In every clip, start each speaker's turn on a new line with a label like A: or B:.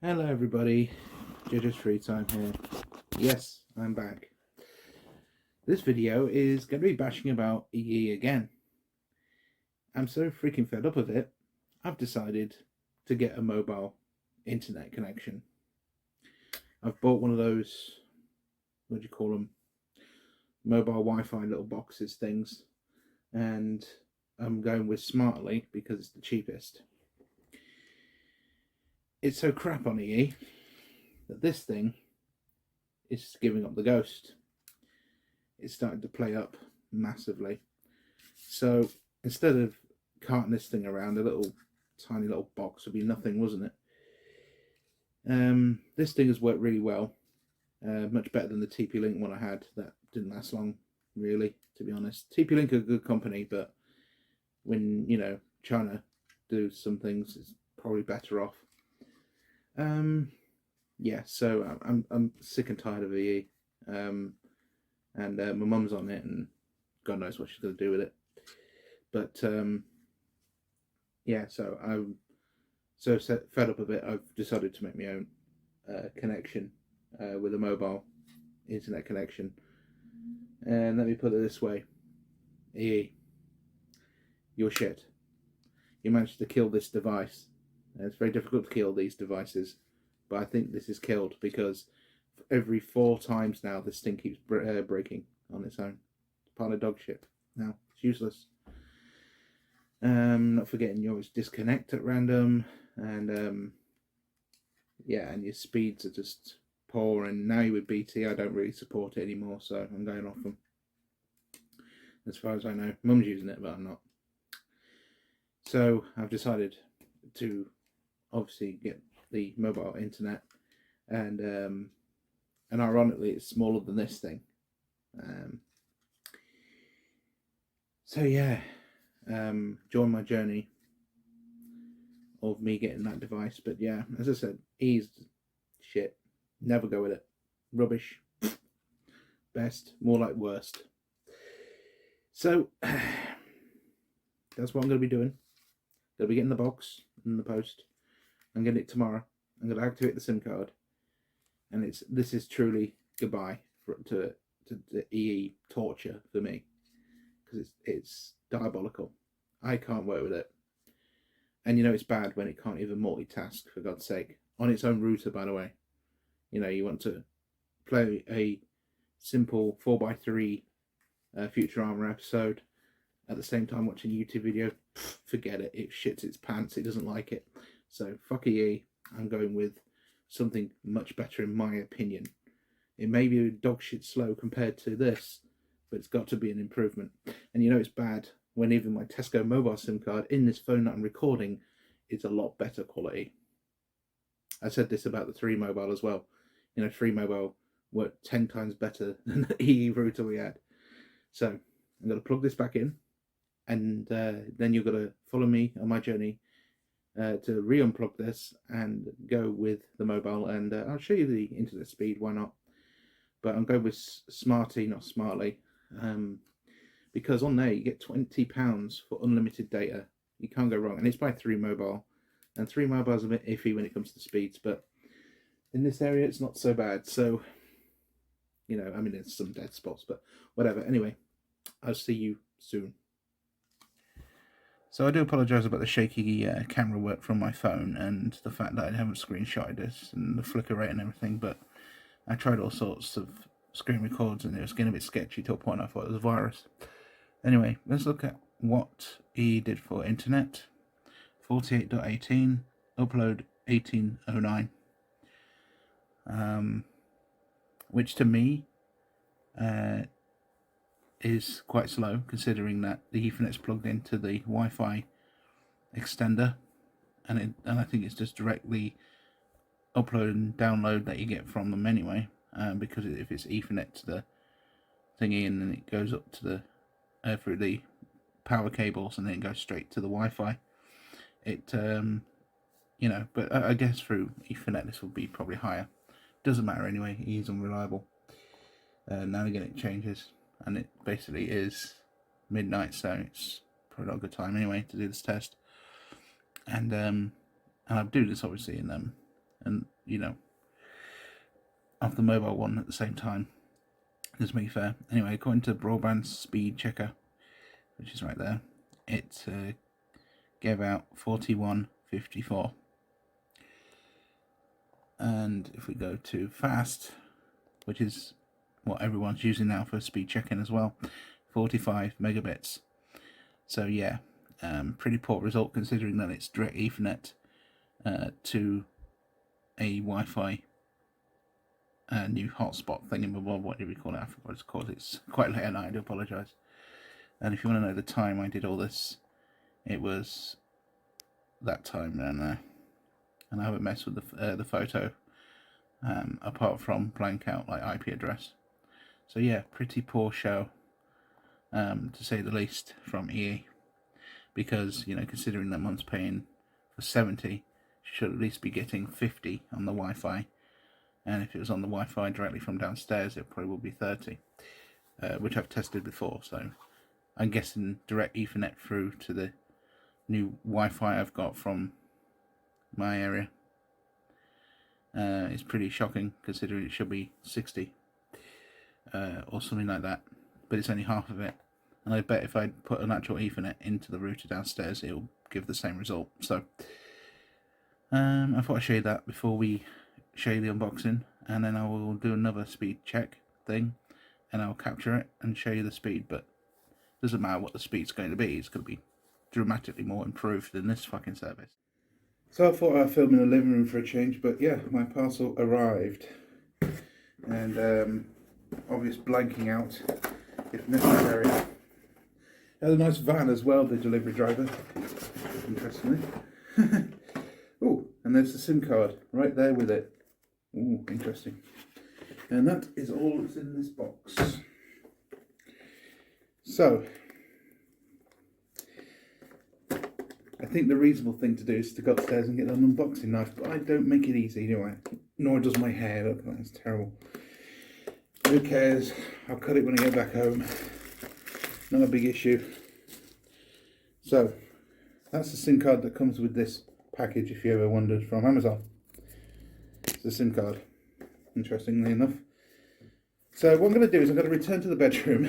A: Hello everybody, Judge's Free Time here. Yes, I'm back. This video is going to be bashing about EE again. I'm so freaking fed up of it, I've decided to get a mobile internet connection. I've bought one of those, what do you call them, mobile Wi-Fi little boxes things, and I'm going with Smartly because it's the cheapest. It's so crap on EE that this thing is giving up the ghost. It's starting to play up massively. So instead of carting this thing around, a tiny little box would be nothing, wasn't it? This thing has worked really well, much better than the TP-Link one I had. That didn't last long, really, to be honest. TP-Link are a good company, but when trying to do some things, it's probably better off. Yeah, so I'm sick and tired of EE, and my mum's on it, and God knows what she's going to do with it. But yeah, so I'm so fed up of it. I've decided to make my own connection with a mobile internet connection. And let me put it this way: EE, you're shit. You managed to kill this device. It's very difficult to kill these devices, but I think this is killed because every 4 times now this thing keeps breaking on its own. It's part of dog shit now. It's useless. Not forgetting you always disconnect at random, and yeah, and your speeds are just poor. And now with BT, I don't really support it anymore, so I'm going off them. As far as I know, Mum's using it, but I'm not. So I've decided to obviously get the mobile internet, and ironically it's smaller than this thing. So yeah, join my journey of me getting that device. But yeah, as I said, EE's shit. Never go with it. Rubbish. Best, more like worst. So that's what I'm going to be doing. Going to be getting the box in the post. I'm getting it tomorrow. I'm going to activate the SIM card, and this is truly goodbye to the EE torture for me, because it's diabolical. I can't work with it, and it's bad when it can't even multitask, for God's sake, on its own router, by the way. You want to play a simple 4x3 Futurama episode at the same time watching a YouTube video. Forget it. It shits its pants. It doesn't like it. So fuck EE. I'm going with something much better in my opinion. It may be dog shit slow compared to this, but it's got to be an improvement. And it's bad when even my Tesco mobile SIM card in this phone that I'm recording is a lot better quality. I said this about the 3 mobile as well. 3 mobile worked 10 times better than the EE router we had. So I'm going to plug this back in, and then you're going to follow me on my journey to re-unplug this and go with the mobile, and I'll show you the internet speed, why not. But I'm going with Smarty, not Smartly, because on there you get £20 for unlimited data. You can't go wrong, and it's by 3 mobile, and 3 mobile is a bit iffy when it comes to speeds, but in this area it's not so bad. So I mean, there's some dead spots, but whatever. Anyway, I'll see you soon. So I do apologise about the shaky camera work from my phone and the fact that I haven't screenshotted this and the flicker rate and everything, but I tried all sorts of screen records and it was getting a bit sketchy to a point I thought it was a virus. Anyway, let's look at what EE did for internet. 48.18, upload 1809, which to me is quite slow, considering that the Ethernet's plugged into the Wi-Fi extender, and I think it's just directly upload and download that you get from them anyway, because if it's Ethernet to the thingy and then it goes up to the through the power cables and then it goes straight to the Wi-Fi, it but I guess through Ethernet this will be probably higher. Doesn't matter anyway, he's unreliable. Now again it changes, and it basically is midnight, so it's probably not a good time anyway to do this test. And I'll do this obviously in you know, off the mobile one at the same time. Doesn't make fair. Anyway, according to broadband speed checker, which is right there, it gave out 41.54. And if we go to fast, which is what everyone's using now for speed checking as well, 45 megabits. So yeah, pretty poor result considering that it's direct Ethernet to a Wi-Fi new hotspot thing, whatever you call it. I forgot what it's called. It's quite late at night, I do apologise. And if you want to know the time I did all this, it was that time and I haven't messed with the photo apart from blank out like IP address. So yeah, pretty poor show to say the least from EE, because you know, considering that one's paying for 70, should at least be getting 50 on the Wi-Fi, and if it was on the Wi-Fi directly from downstairs, it probably would be 30, which I've tested before. So I'm guessing direct Ethernet through to the new Wi-Fi I've got from my area is pretty shocking, considering it should be 60 or something like that, but it's only half of it. And I bet if I put an actual Ethernet into the router downstairs, it'll give the same result. So I thought I'd show you that before we show you the unboxing, and then I will do another speed check thing and I'll capture it and show you the speed. But it doesn't matter what the speed's going to be, it's going to be dramatically more improved than this fucking service. So I thought I'd film in the living room for a change, but yeah, my parcel arrived, and obvious blanking out if necessary. Had a nice van as well, the delivery driver, interestingly. Oh, and there's the SIM card right there with it. Oh, interesting. And that is all that's in this box. So I think the reasonable thing to do is to go upstairs and get an unboxing knife, but I don't make it easy, do I? Nor does my hair. Look, that's terrible. Who cares? I'll cut it when I get back home. Not a big issue. So that's the SIM card that comes with this package, if you ever wondered, from Amazon. It's a SIM card, interestingly enough. So what I'm going to do is I'm going to return to the bedroom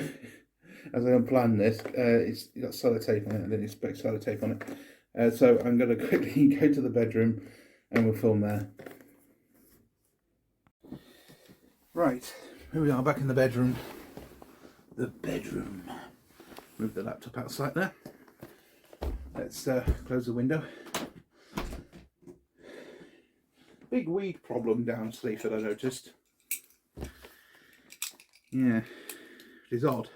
A: as I unplan this. It's got sellotape on it. I didn't expect sellotape on it. So I'm going to quickly go to the bedroom and we'll film there. Right, here we are back in the bedroom. The bedroom. Move the laptop outside there. Let's close the window. Big weed problem down Sleaford, I noticed. Yeah, it is odd.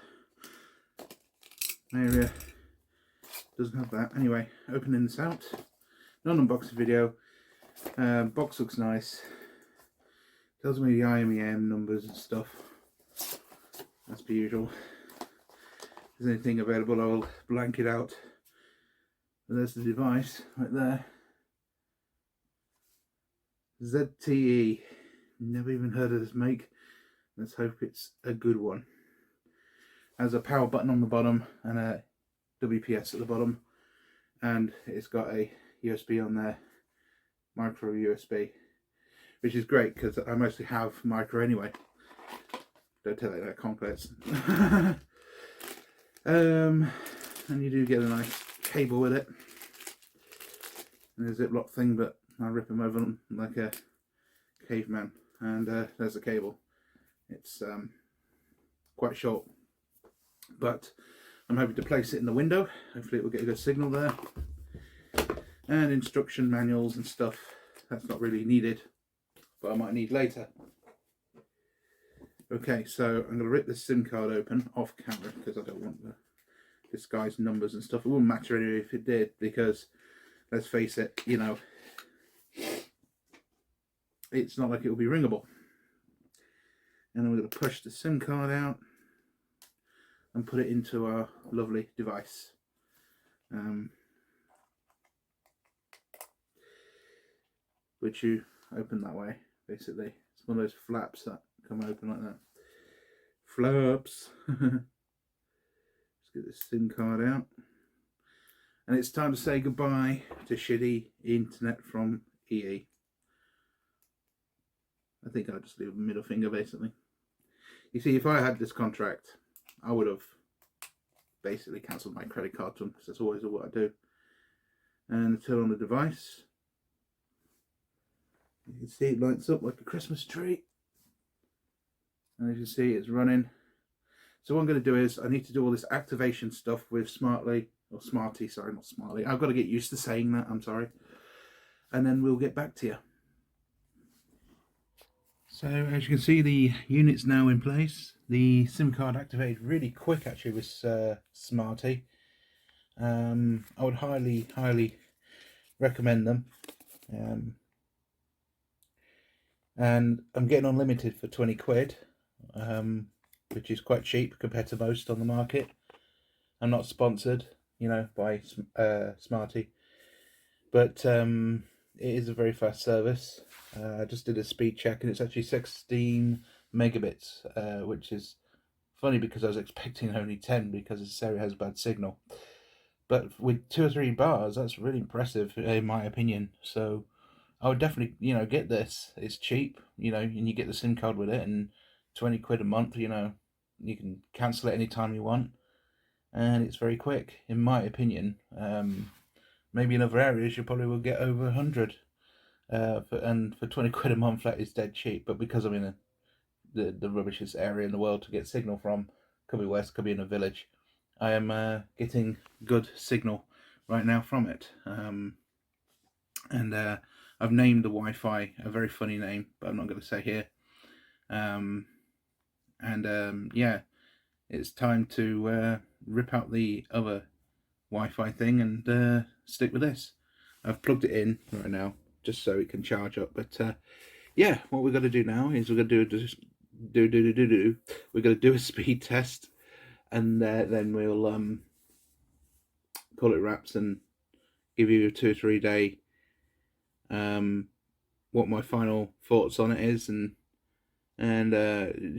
A: My area doesn't have that. Anyway, opening this out. Non-unboxing video. Box looks nice. Tells me the IMEM numbers and stuff. As per usual. If there's anything available, I'll blank it out. And there's the device right there. ZTE. Never even heard of this make. Let's hope it's a good one. Has a power button on the bottom and a WPS at the bottom, and it's got a USB on there, micro USB, which is great because I mostly have micro anyway. Don't tell it that complex. And you do get a nice cable with it, and a Ziploc thing, but I rip them over like a caveman. And there's the cable. It's quite short, but I'm hoping to place it in the window. Hopefully it will get a good signal there. And instruction manuals and stuff, that's not really needed, but I might need later. Okay, so I'm going to rip this SIM card open off camera because I don't want to disguise numbers and stuff. It wouldn't matter anyway if it did, because let's face it, you know, it's not like it will be ringable. And then we're going to push the SIM card out and put it into our lovely device. Which you open that way, basically. It's one of those flaps that come open like that. Flaps. Let's get this SIM card out. And it's time to say goodbye to shitty internet from EE. I think I'll just leave a middle finger basically. You see, if I had this contract, I would have basically cancelled my credit card to them, because that's always what I do. And turn on the device. You can see it lights up like a Christmas tree. And as you see, it's running. So what I'm going to do is, I need to do all this activation stuff with Smartly, or Smarty, sorry, not Smartly. I've got to get used to saying that, I'm sorry. And then we'll get back to you. So as you can see, the unit's now in place. The SIM card activated really quick actually with Smarty. I would highly recommend them. And I'm getting unlimited for 20 quid, which is quite cheap compared to most on the market. I'm not sponsored, you know, by Smarty, but it is a very fast service. I just did a speed check and it's actually 16 megabits, which is funny because I was expecting only 10 because this area has bad signal. But with 2 or 3 bars, that's really impressive in my opinion. So I would definitely, you know, get this. It's cheap, you know, and you get the SIM card with it, and 20 quid a month, you know, you can cancel it anytime you want, and it's very quick, in my opinion. Maybe in other areas you probably will get over 100, and for 20 quid a month that is dead cheap. But because I'm in the rubbishest area in the world to get signal from, could be west, could be in a village, I am getting good signal right now from it. And I've named the Wi-Fi a very funny name, but I'm not going to say here. Yeah, it's time to rip out the other Wi-Fi thing and stick with this. I've plugged it in right now just so it can charge up. But yeah, what we're going to do now is we're going to we're going to do a speed test, and then we'll call it wraps and give you a 2 or 3 day what my final thoughts on it is, and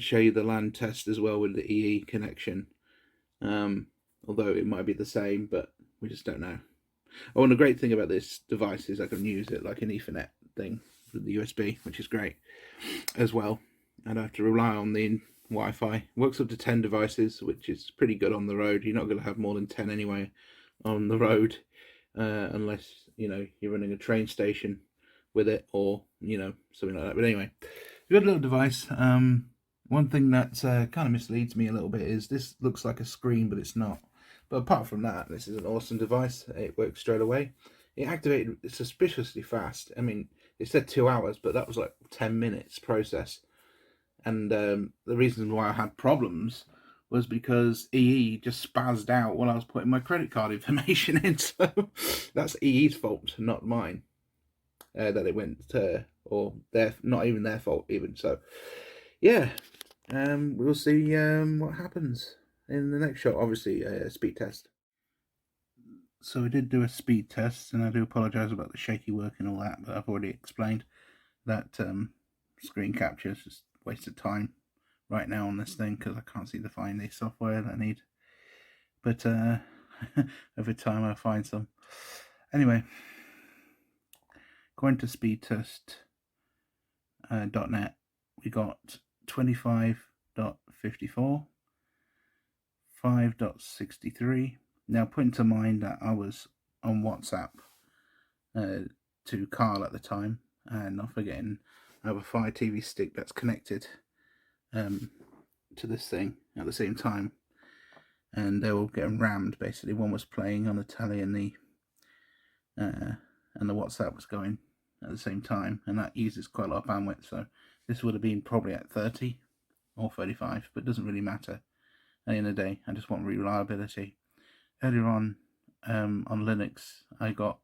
A: show you the LAN test as well with the EE connection. Although it might be the same, but we just don't know. Oh, and the great thing about this device is I can use it like an Ethernet thing with the USB, which is great as well. I don't have to rely on the Wi-Fi. Works up to 10 devices, which is pretty good on the road. You're not going to have more than 10 anyway on the road, unless, you know, you're running a train station with it, or, you know, something like that. But anyway, good little device. One thing that kind of misleads me a little bit is this looks like a screen, but it's not. But apart from that, this is an awesome device. It works straight away. It activated suspiciously fast. I mean, it said 2 hours, but that was like 10 minutes process. And the reason why I had problems was because EE just spazzed out while I was putting my credit card information in. So that's EE's fault, not mine. That it went or not even their fault even. So yeah, we'll see what happens in the next shot. Obviously a speed test. So I did do a speed test, and I do apologize about the shaky work and all that, but I've already explained that screen capture is just a waste of time right now on this thing because I can't seem to find the software that I need. But over time I'll find some. Anyway, going to speedtest.net, we got 25.54, 5.63. Now, put into mind that I was on WhatsApp to Carl at the time, and not forgetting I have a Fire TV stick that's connected to this thing at the same time, and they were getting rammed. Basically, one was playing on the telly, and the WhatsApp was going at the same time, and that uses quite a lot of bandwidth. So this would have been probably at 30 or 35, but it doesn't really matter. At the end of the day, I just want reliability. Earlier on Linux, I got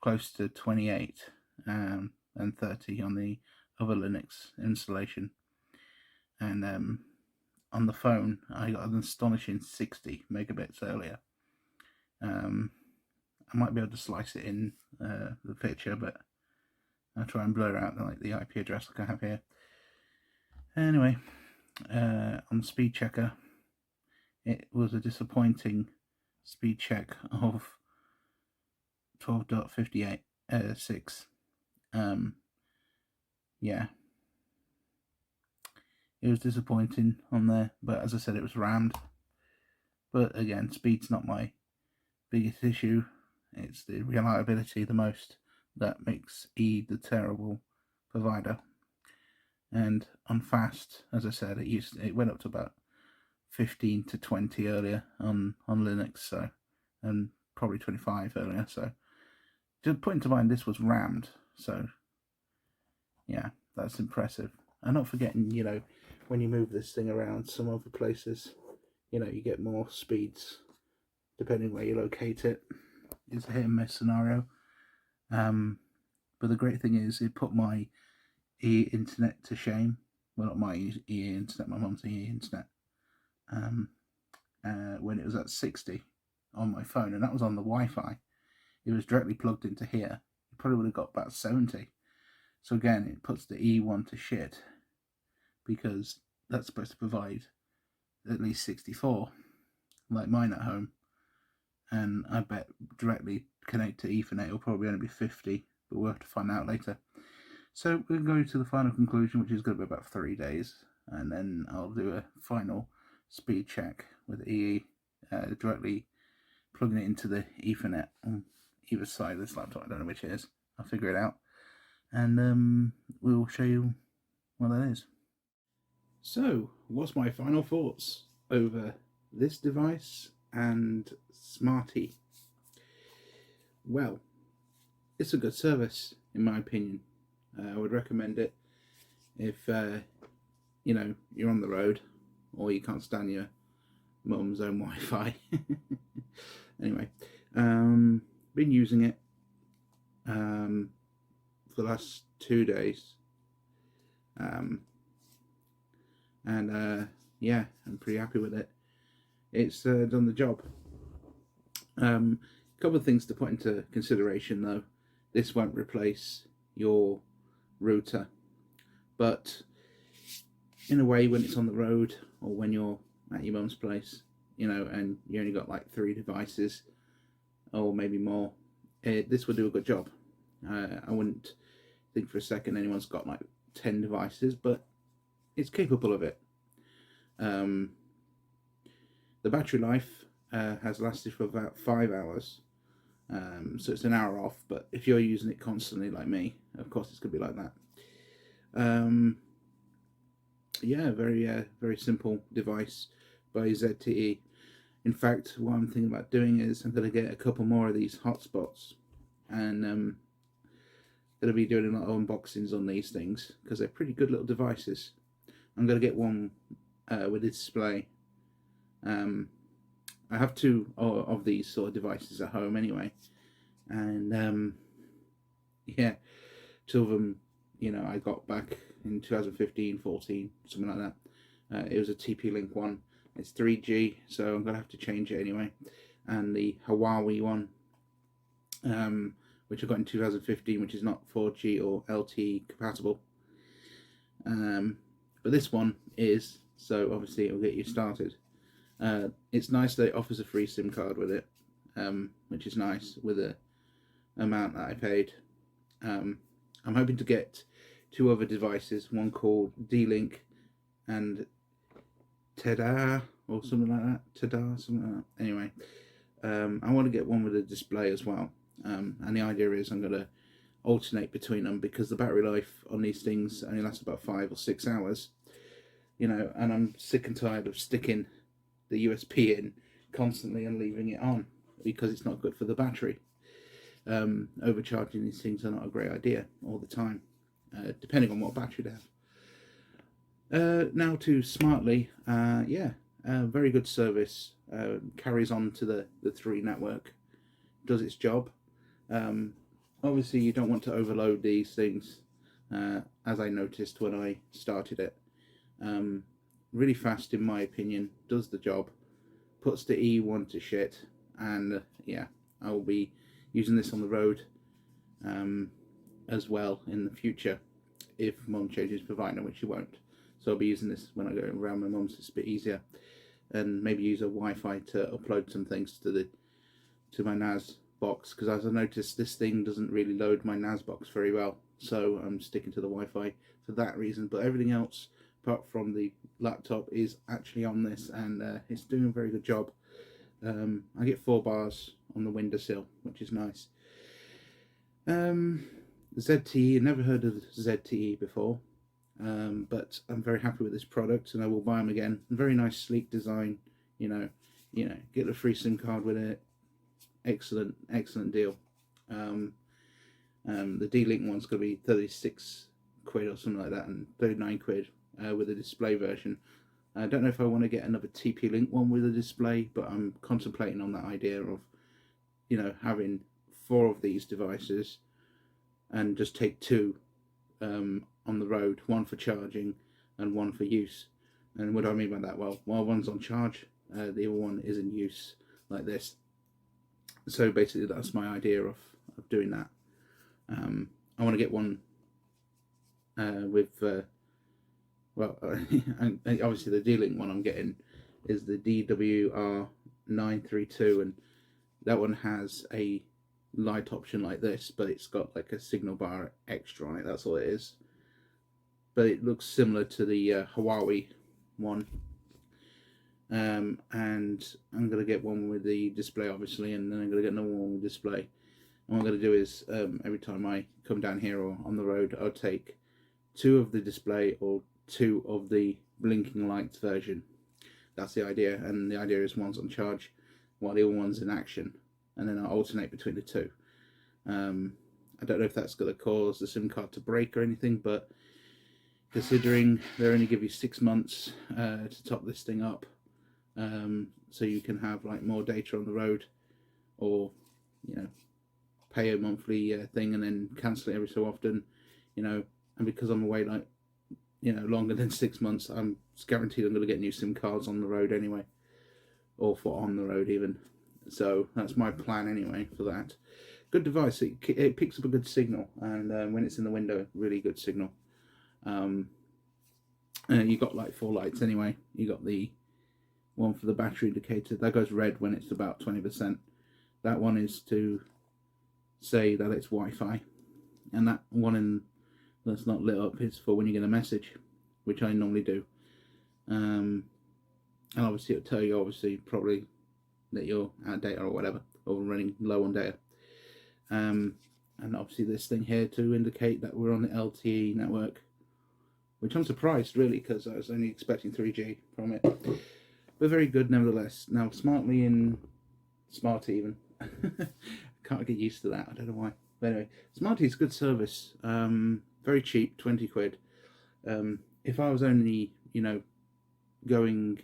A: close to 28 and 30 on the other Linux installation, and on the phone I got an astonishing 60 megabits earlier. I might be able to slice it in the picture, but I'll try and blur out like the IP address like I have here. Anyway, on speed checker, it was a disappointing speed check of 12.58 6. Yeah, it was disappointing on there, but as I said, it was rammed. But again, speed's not my biggest issue. It's the reliability the most that makes E the terrible provider. And on fast, as I said, it went up to about 15 to 20 earlier on Linux, so, and probably 25 earlier. So, just point to mind, this was rammed. So, yeah, that's impressive. And not forgetting, when you move this thing around some other places, you get more speeds depending where you locate it. It's a hit and miss scenario. But the great thing is, it put my internet to shame. Well, not my internet, my mum's internet. When it was at 60 on my phone, and that was on the Wi-Fi. It was directly plugged into here. It probably would have got about 70. So again, it puts the E1 to shit, because that's supposed to provide at least 64, like mine at home. And I bet directly connect to Ethernet, it'll probably only be 50, but we'll have to find out later. So we'll go to the final conclusion, which is going to be about 3 days, and then I'll do a final speed check with EE, directly plugging it into the Ethernet on either side of this laptop. I don't know which it is. I'll figure it out, and we'll show you what that is. So, what's my final thoughts over this device and Smarty? Well, it's a good service, in my opinion. I would recommend it if you're on the road or you can't stand your mum's own Wi-Fi. Anyway, been using it for the last 2 days, yeah, I'm pretty happy with it. It's done the job. A couple of things to put into consideration, though. This won't replace your router, but in a way, when it's on the road or when you're at your mum's place, and you only got like 3 devices or maybe more, this would do a good job. I wouldn't think for a second anyone's got like 10 devices, but it's capable of it. The battery life has lasted for about 5 hours, so it's an hour off, but if you're using it constantly like me, of course it's going to be like that. Yeah, very simple device by ZTE. In fact, what I'm thinking about doing is I'm going to get a couple more of these hotspots, and going to be doing a lot of unboxings on these things because they're pretty good little devices. I'm going to get one with a display. I have 2 of these sort of devices at home anyway, and yeah, 2 of them, I got back in 2015, 14, something like that. It was a TP-Link one. It's 3G, so I'm gonna have to change it anyway. And the Huawei one, which I got in 2015, which is not 4G or LTE compatible. But this one is, so obviously it'll get you started. It's nice that it offers a free SIM card with it, which is nice with the amount that I paid. I'm hoping to get 2 other devices, one called D-Link and Tada or something like that. Tada, something like that. Anyway, I want to get one with a display as well. And the idea is I'm going to alternate between them because the battery life on these things only lasts about 5 or 6 hours. And I'm sick and tired of sticking the USB in constantly and leaving it on because it's not good for the battery. Overcharging these things are not a great idea all the time, depending on what battery they have. Now to Smartly, very good service. Carries on to the 3 network, does its job. Obviously, you don't want to overload these things, as I noticed when I started it. Really fast, in my opinion, does the job, puts the E1 to shit, and yeah, I will be using this on the road as well in the future if Mum changes provider, which she won't. So I'll be using this when I go around my mum's. It's a bit easier, and maybe use a Wi-Fi to upload some things to my NAS box, because as I noticed, this thing doesn't really load my NAS box very well, so I'm sticking to the Wi-Fi for that reason. But everything else apart from the laptop, is actually on this, and it's doing a very good job. I get 4 bars on the windowsill, which is nice. ZTE, never heard of ZTE before, but I'm very happy with this product, and I will buy them again. Very nice, sleek design. Get a free SIM card with it. Excellent deal. The D-Link one's going to be 36 quid or something like that, and 39 quid with a display version. I don't know if I want to get another TP-Link one with a display, but I'm contemplating on that idea of, having 4 of these devices and just take 2 on the road, one for charging and one for use. And what do I mean by that? Well, while one's on charge, the other one is in use, like this. So basically that's my idea of doing that. I want to get one with obviously the D-Link one I'm getting is the DWR932, and that one has a light option like this, but it's got like a signal bar extra on it. That's all it is. But it looks similar to the Huawei one. And I'm going to get one with the display, obviously, and then I'm going to get another one with display. And what I'm going to do is, every time I come down here or on the road, I'll take 2 of the display or 2 of the blinking lights version. That's the idea, and the idea is one's on charge while the other one's in action, and then I'll alternate between the 2. I don't know if that's going to cause the SIM card to break or anything, but considering they only give you 6 months to top this thing up, so you can have like more data on the road, or pay a monthly thing and then cancel it every so often, and because I'm away like longer than 6 months, I'm guaranteed I'm going to get new SIM cards on the road anyway, or for on the road even. So that's my plan anyway for that. Good device. It picks up a good signal, and when it's in the window, really good signal. You got like 4 lights anyway. You got the one for the battery indicator that goes red when it's about 20%. That one is to say that it's Wi-Fi, and that one that's not lit up is for when you get a message, which I normally do. And obviously it'll tell you probably that you're out of data or whatever, or running low on data. And obviously this thing here to indicate that we're on the LTE network, which I'm surprised really, because I was only expecting 3G from it. But very good nevertheless. Now Smartly and Smarty even. Can't get used to that, I don't know why. But anyway, Smarty is good service. Very cheap, 20 quid. If I was only, going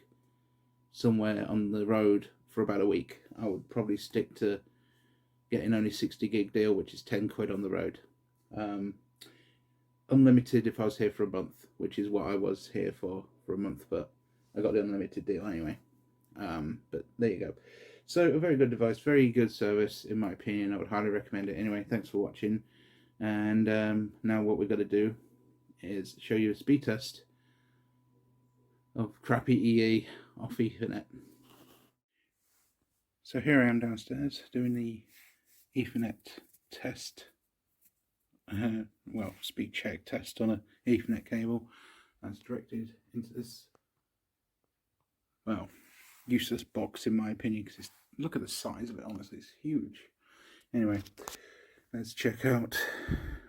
A: somewhere on the road for about a week, I would probably stick to getting only 60 gig deal, which is 10 quid on the road. Unlimited if I was here for a month, which is what I was here for a month, but I got the unlimited deal anyway. But there you go. So a very good device, very good service in my opinion. I would highly recommend it. Anyway, thanks for watching, and now what we're going to do is show you a speed test of crappy EE off Ethernet. So here I am downstairs doing the Ethernet test, speed check test on an Ethernet cable that's directed into this, useless box in my opinion, because look at the size of it, honestly, it's huge. Anyway, let's check out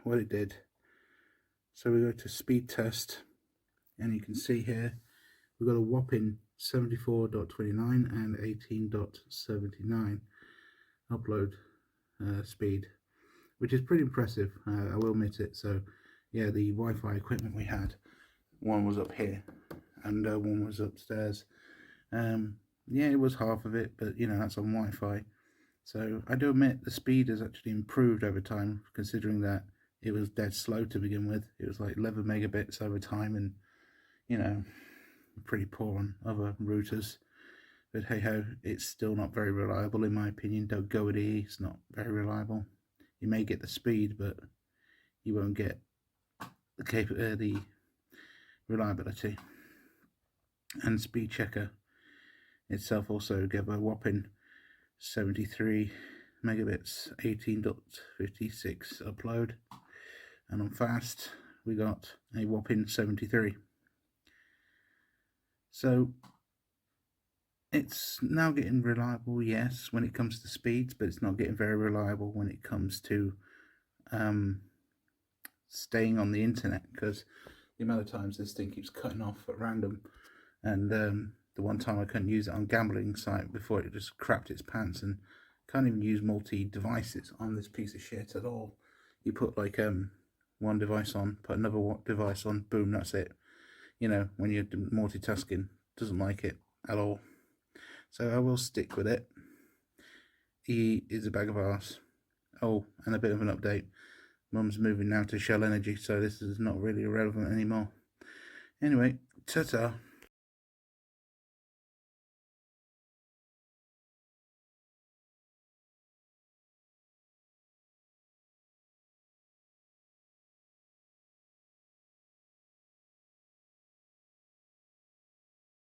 A: what it did. So we go to speed test, and you can see here we've got a whopping 74.29 and 18.79 upload speed, which is pretty impressive, I will admit it. So yeah, the Wi-Fi equipment we had, one was up here and one was upstairs. Yeah, it was half of it, but that's on Wi-Fi. So I do admit the speed has actually improved over time, considering that it was dead slow to begin with. It was like 11 megabits over time, and pretty poor on other routers. But hey ho, it's still not very reliable in my opinion. Don't go with EE, it's not very reliable. You may get the speed, but you won't get the reliability. And speed checker itself also gave a whopping 73 megabits, 18.56 upload, and on fast we got a whopping 73. So it's now getting reliable, yes, when it comes to speeds, but it's not getting very reliable when it comes to staying on the internet, because the amount of times this thing keeps cutting off at random. And the one time I couldn't use it on gambling site before, it just crapped its pants, and can't even use multi-devices on this piece of shit at all. You put like one device on, put another device on, boom, that's it. You know, when you're multitasking, doesn't like it at all. So I will stick with it. He is a bag of arse. Oh, and a bit of an update. Mum's moving now to Shell Energy, so this is not really relevant anymore. Anyway, ta-ta.